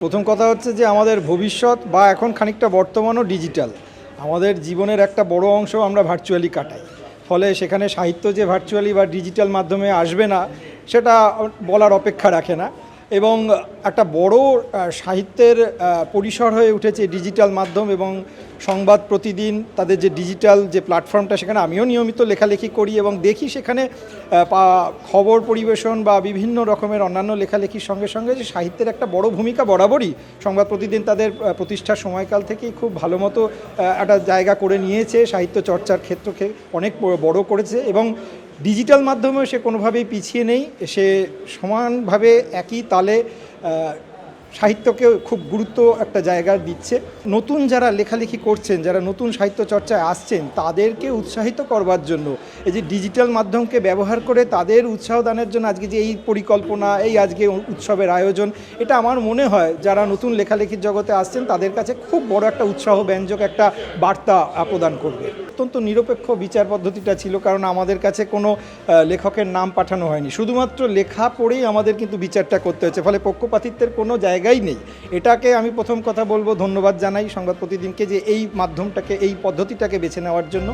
প্রথম কথা হচ্ছে যে আমাদের ভবিষ্যৎ বা এখন খানিকটা বর্তমানও ডিজিটাল। আমাদের জীবনের একটা বড় অংশ আমরা ভার্চুয়ালি কাটাই। ফলে সেখানে সাহিত্য যে ভার্চুয়ালি বা ডিজিটাল মাধ্যমে আসবে না সেটা বলার অপেক্ষা রাখে না। এবং একটা বড় সাহিত্যের পরিসর হয়ে উঠেছে ডিজিটাল মাধ্যম এবং সংবাদ প্রতিদিন তাদের যে ডিজিটাল যে প্ল্যাটফর্মটা, সেখানে আমিও নিয়মিত লেখালেখি করি এবং দেখি সেখানে খবর পরিবেশন বা বিভিন্ন রকমের অন্যান্য লেখালেখির সঙ্গে সঙ্গে যে সাহিত্যের একটা বড় ভূমিকা বরাবরই সংবাদ প্রতিদিন তাদের প্রতিষ্ঠার সময়কাল থেকেই খুব ভালো মতো একটা জায়গা করে নিয়েছে, সাহিত্য চর্চার ক্ষেত্রকে অনেক বড় করেছে এবং ডিজিটাল মাধ্যমেও সে কোনোভাবেই পিছিয়ে নেই। সে সমানভাবে একই তালে সাহিত্যকে খুব গুরুত্ব একটা জায়গা দিচ্ছে। নতুন যারা লেখালেখি করছেন, যারা নতুন সাহিত্য চর্চায় আসছেন, তাদেরকে উৎসাহিত করবার জন্য এই যে ডিজিটাল মাধ্যমকে ব্যবহার করে তাদের উৎসাহ দানের জন্য আজকে যে এই পরিকল্পনা, এই আজকে উৎসবের আয়োজন, এটা আমার মনে হয় যারা নতুন লেখালেখির জগতে আসছেন তাদের কাছে খুব বড় একটা উৎসাহ ব্যঞ্জক একটা বার্তা প্রদান করবে। অত্যন্ত নিরপেক্ষ বিচার পদ্ধতিটা ছিল, কারণ আমাদের কাছে কোনো লেখকের নাম পাঠানো হয়নি, শুধুমাত্র লেখা পড়েই আমাদের কিন্তু বিচারটা করতে হচ্ছে, ফলে পক্ষপাতিত্বের কোনো জায়গাই নেই। এটাকে আমি প্রথম কথা বলবো, ধন্যবাদ জানাই সংবাদ প্রতিদিনকে যে এই মাধ্যমটাকে, এই পদ্ধতিটাকে বেছে নেওয়ার জন্য।